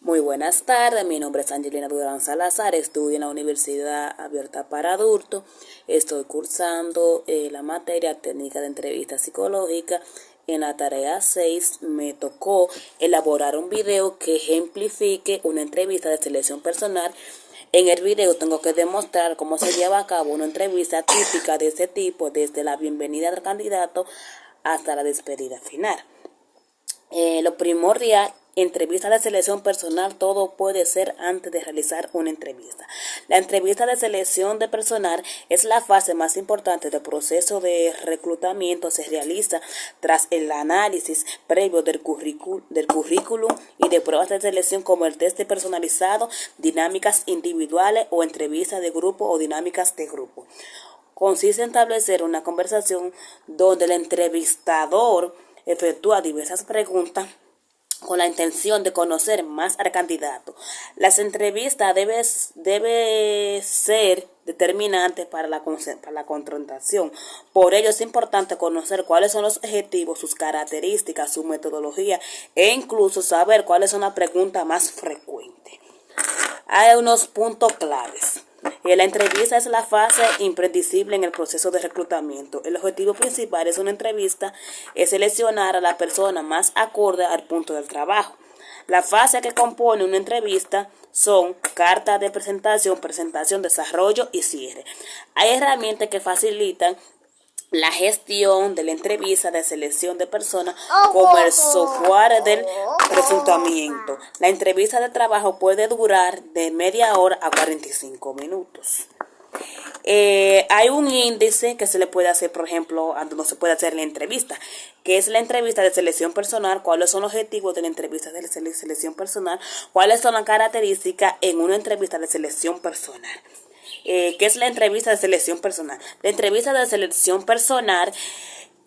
Muy buenas tardes, mi nombre es Angelina Durán Salazar, estudio en la Universidad Abierta para Adultos, estoy cursando la materia técnica de entrevista psicológica. En la tarea 6 me tocó elaborar un video que ejemplifique una entrevista de selección personal. En el video tengo que demostrar cómo se lleva a cabo una entrevista típica de este tipo, desde la bienvenida del candidato hasta la despedida final. Lo primordial, entrevista de selección personal, todo puede ser antes de realizar una entrevista. La entrevista de selección de personal es la fase más importante del proceso de reclutamiento. Se realiza tras el análisis previo del currículum y de pruebas de selección como el test personalizado, dinámicas individuales o entrevistas de grupo o dinámicas de grupo. Consiste en establecer una conversación donde el entrevistador efectúa diversas preguntas con la intención de conocer más al candidato. Las entrevistas debe ser determinantes para la contratación. Por ello es importante conocer cuáles son los objetivos, sus características, su metodología e incluso saber cuáles son las preguntas más frecuentes. Hay unos puntos claves. La entrevista es la fase imprescindible en el proceso de reclutamiento. El objetivo principal de una entrevista es seleccionar a la persona más acorde al punto del trabajo. La fase que compone una entrevista son carta de presentación, desarrollo y cierre. Hay herramientas que facilitan la gestión de la entrevista de selección de personas, como el software del reclutamiento. La entrevista de trabajo puede durar de media hora a 45 minutos. Hay un índice que se le puede hacer, por ejemplo, no se puede hacer la entrevista, que es la entrevista de selección personal. ¿Cuáles son los objetivos de la entrevista de selección personal? ¿Cuáles son las características en una entrevista de selección personal? ¿Qué es la entrevista de selección personal? La entrevista de selección personal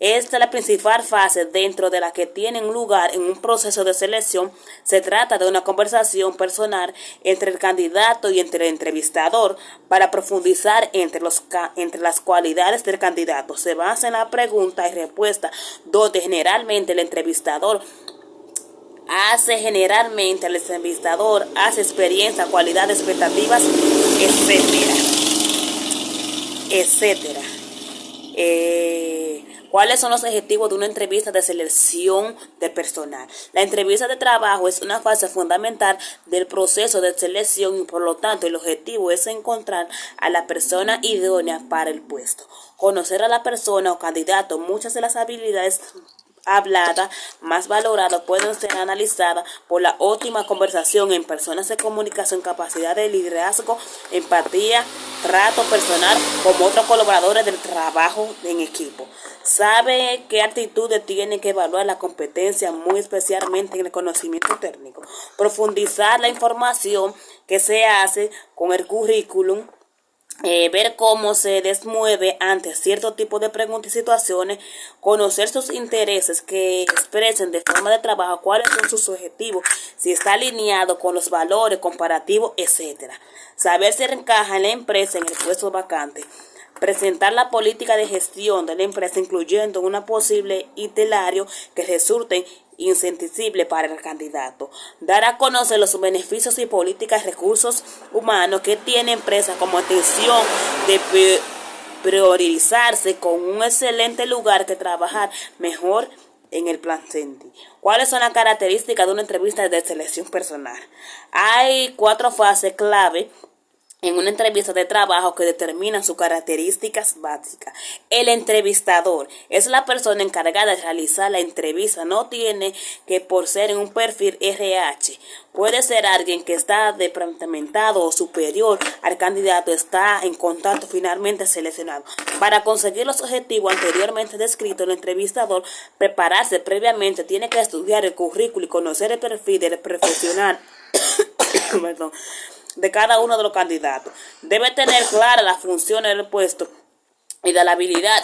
es la principal fase dentro de la que tienen lugar en un proceso de selección. Se trata de una conversación personal entre el candidato y entre el entrevistador para profundizar entre las cualidades del candidato. Se basa en la pregunta y respuesta, donde generalmente el entrevistador hace experiencia, cualidades, expectativas, etcétera. ¿Cuáles son los objetivos de una entrevista de selección de personal? La entrevista de trabajo es una fase fundamental del proceso de selección y por lo tanto el objetivo es encontrar a la persona idónea para el puesto. Conocer a la persona o candidato. Muchas de las habilidades hablada más valorada pueden ser analizadas por la óptima conversación en personas de comunicación, capacidad de liderazgo, empatía, trato personal como otros colaboradores del trabajo en equipo. Sabe qué actitudes tiene que evaluar la competencia, muy especialmente en el conocimiento técnico. Profundizar la información que se hace con el currículum. Ver cómo se desmueve ante cierto tipo de preguntas y situaciones, conocer sus intereses que expresen de forma de trabajo, cuáles son sus objetivos, si está alineado con los valores comparativos, etcétera. Saber si encaja en la empresa en el puesto vacante. Presentar la política de gestión de la empresa, incluyendo una posible itinerario que resulte insensible para el candidato. Dar a conocer los beneficios y políticas de recursos humanos que tiene empresa como atención de priorizarse con un excelente lugar que trabajar mejor en el plan CENTI. ¿Cuáles son las características de una entrevista de selección personal? Hay 4 fases clave en una entrevista de trabajo que determinan sus características básicas. El entrevistador es la persona encargada de realizar la entrevista. No tiene que por ser en un perfil RH. Puede ser alguien que está departamentado o superior al candidato, está en contacto finalmente seleccionado. Para conseguir los objetivos anteriormente descritos, el entrevistador prepararse previamente, tiene que estudiar el currículo y conocer el perfil del profesional de cada uno de los candidatos. Debe tener clara las funciones del puesto y de la habilidad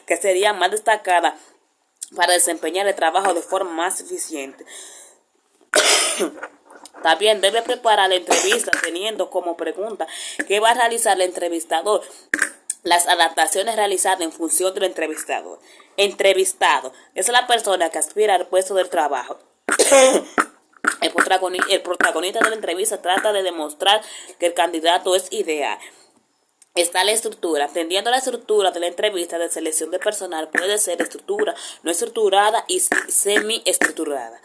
que sería más destacada para desempeñar el trabajo de forma más eficiente. También debe preparar la entrevista teniendo como pregunta qué va a realizar el entrevistador, las adaptaciones realizadas en función del entrevistador. Entrevistado es la persona que aspira al puesto del trabajo. El protagonista de la entrevista trata de demostrar que el candidato es ideal. Está la estructura. Atendiendo a la estructura de la entrevista de selección de personal, puede ser estructura no estructurada y semi-estructurada.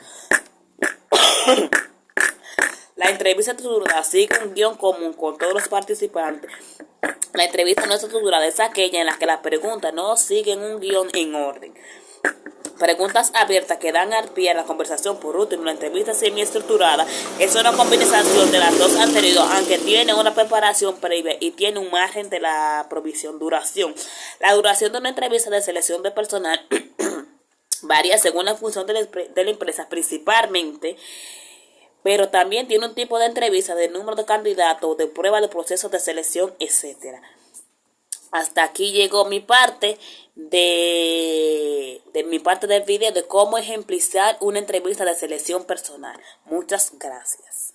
La entrevista estructurada sigue un guión común con todos los participantes. La entrevista no estructurada es aquella en la que las preguntas no siguen un guión en orden. Preguntas abiertas que dan al pie a la conversación. Por último, la entrevista semiestructurada es una combinación de las dos anteriores, aunque tiene una preparación previa y tiene un margen de la provisión. Duración. La duración de una entrevista de selección de personal varía según la función de la empresa principalmente, pero también tiene un tipo de entrevista, de número de candidatos, de prueba de procesos de selección, etcétera. Hasta aquí llegó mi parte del video de cómo ejemplizar una entrevista de selección personal. Muchas gracias.